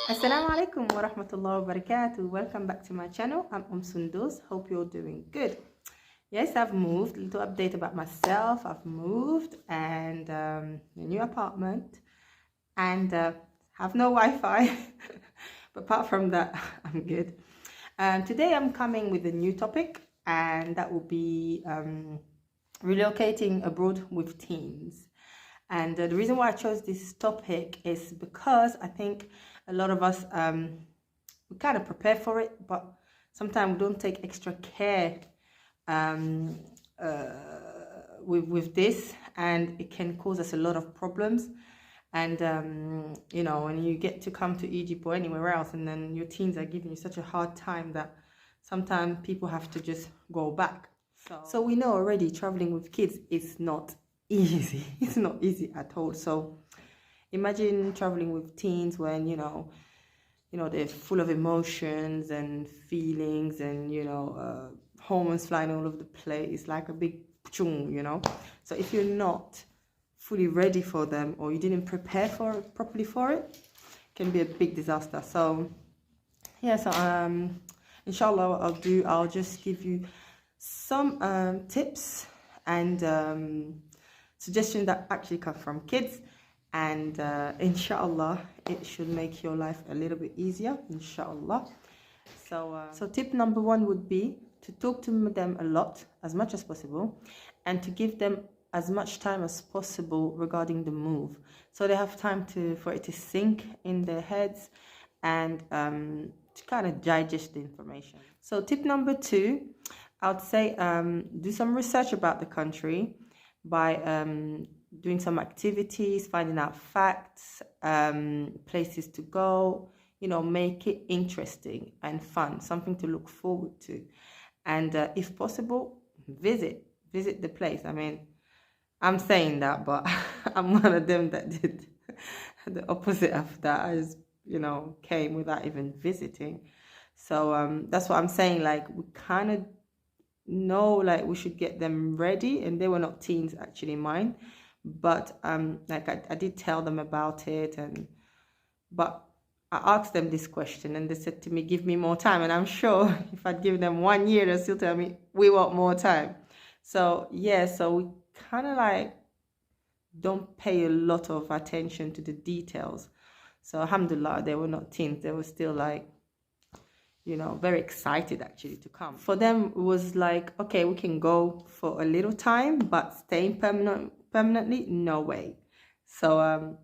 Assalamu alaikum wa rahmatullahi wa barakatuh. Welcome back to my channel. I'm Sundus. Hope you're doing good. Yes, I've moved. A little update about myself. I've moved and a new apartment and have no Wi-Fi. But apart from that, I'm good. Today I'm coming with a new topic, and that will be relocating abroad with teens. And the reason why I chose this topic is because I think a lot of us, we kind of prepare for it, but sometimes we don't take extra care with this, and it can cause us a lot of problems. And, you know, when you get to come to Egypt or anywhere else, and then your teens are giving you such a hard time that sometimes people have to just go back. So we know already traveling with kids is not easy. It's not easy at all. So imagine traveling with teens when you know they're full of emotions and feelings, and hormones flying all over the place like a big chung, so if you're not fully ready for them, or you didn't prepare properly for it, it can be a big disaster. So yeah, so inshallah what I'll just give you some tips and suggestions that actually come from kids, and inshallah it should make your life a little bit easier, inshallah. So tip number one would be to talk to them a lot, as much as possible, and to give them as much time as possible regarding the move, so they have time for it to sink in their heads and to kind of digest the information. So tip number two, I'd say do some research about the country by doing some activities, finding out facts, places to go, make it interesting and fun, something to look forward to. And if possible, visit the place. I mean, I'm saying that, but I'm one of them that did the opposite of that. I just, came without even visiting. So that's what I'm saying. Like, we kind of know, like, we should get them ready, and they were not teens actually, mine, but like I did tell them about it, but I asked them this question, and they said to me, give me more time. And I'm sure if I'd give them 1 year, they'll still tell me we want more time. So yeah, so we kind of like don't pay a lot of attention to the details. So alhamdulillah, they were not teens, they were still like, very excited actually to come. For them, it was like, okay, we can go for a little time, but staying permanently, no way. So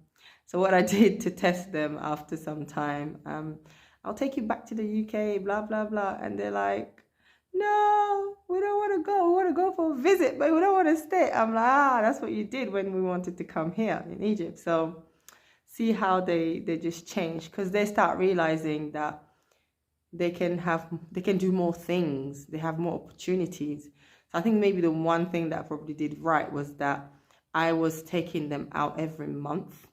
what I did to test them after some time, I'll take you back to the UK, blah, blah, blah. And they're like, no, we don't want to go. We want to go for a visit, but we don't want to stay. I'm like, that's what you did when we wanted to come here in Egypt. So see how they just change, because they start realizing that they can do more things, they have more opportunities. So I think maybe the one thing that I probably did right was that I was taking them out every month.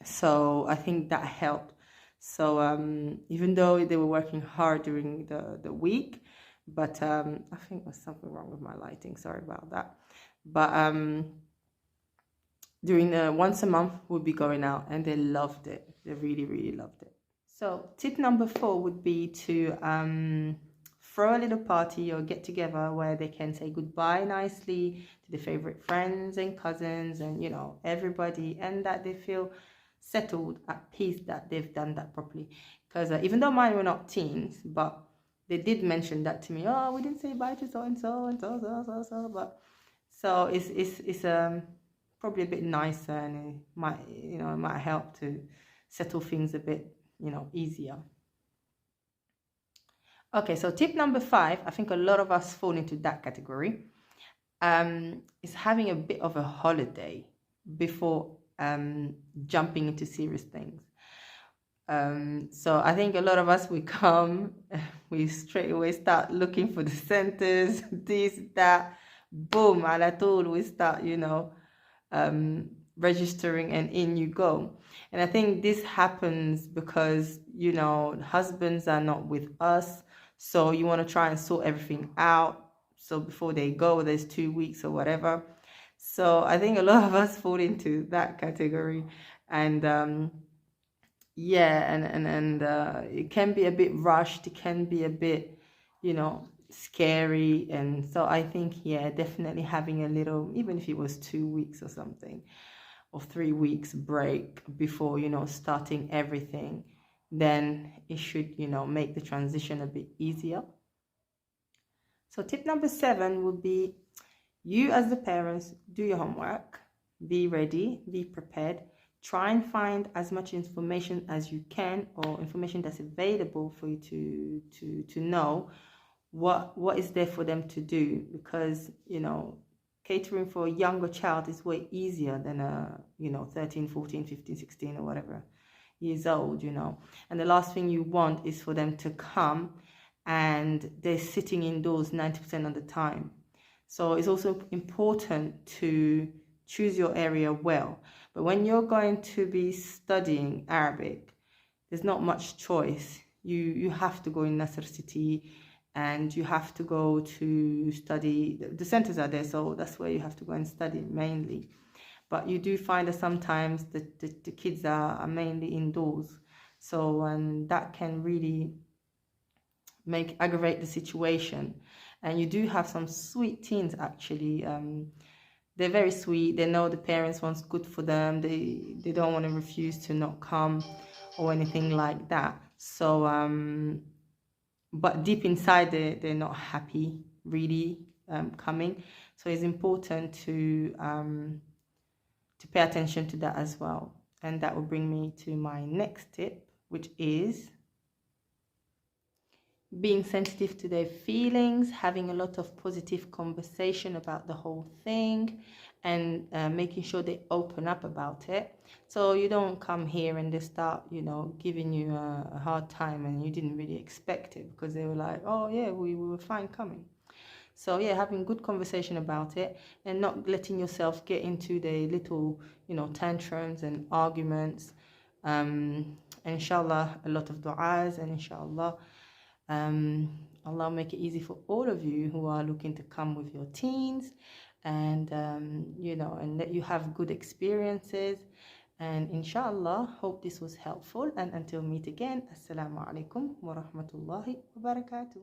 So I think that helped. So even though they were working hard during the week, but I think there's something wrong with my lighting, sorry about that. But during once a month we'll be going out, and they loved it. They really, really loved it. So tip number 4 would be to throw a little party or get together where they can say goodbye nicely to their favorite friends and cousins and everybody, and that they feel settled, at peace, that they've done that properly. Because even though mine were not teens, but they did mention that to me. Oh, we didn't say bye to so and so and so. But so it's probably a bit nicer, and it might help to settle things a bit easier. Okay, so tip number 5, I think a lot of us fall into that category, is having a bit of a holiday before jumping into serious things. So I think a lot of us, we come, we straight away start looking for the centers, this, that, boom, ala tool, we start, registering, and in you go. And I think this happens because, husbands are not with us. So you want to try and sort everything out. So before they go, there's 2 weeks or whatever. So I think a lot of us fall into that category. And yeah, and it can be a bit rushed, it can be a bit, scary. And so I think, yeah, definitely having a little, even if it was 2 weeks or something, or 3 weeks break before, starting everything, then it should, make the transition a bit easier. So tip number 7 would be, you as the parents, do your homework, be ready, be prepared. Try and find as much information as you can, or information that's available for you to know what is there for them to do. Because, catering for a younger child is way easier than a, 13, 14, 15, 16 or whatever years old, And the last thing you want is for them to come and they're sitting indoors 90% of the time. So it's also important to choose your area well. But when you're going to be studying Arabic, there's not much choice. You have to go in Nasr City, and you have to go to study. The centers are there, so that's where you have to go and study mainly. But you do find that sometimes the kids are mainly indoors. So, and that can really aggravate the situation. And you do have some sweet teens, actually. They're very sweet. They know the parents want's good for them. They don't want to refuse to not come or anything like that. So but deep inside they're not happy really coming. So it's important to pay attention to that as well. And that will bring me to my next tip, which is being sensitive to their feelings, having a lot of positive conversation about the whole thing, and making sure they open up about it. So you don't come here and they start, giving you a hard time and you didn't really expect it, because they were like, oh yeah, we were fine coming. So yeah, having good conversation about it and not letting yourself get into the little, tantrums and arguments. And inshallah, a lot of du'as, and inshallah, Allah make it easy for all of you who are looking to come with your teens, and and that you have good experiences. And inshallah, hope this was helpful. And until meet again, assalamu alaikum wa rahmatullahi wa barakatuh.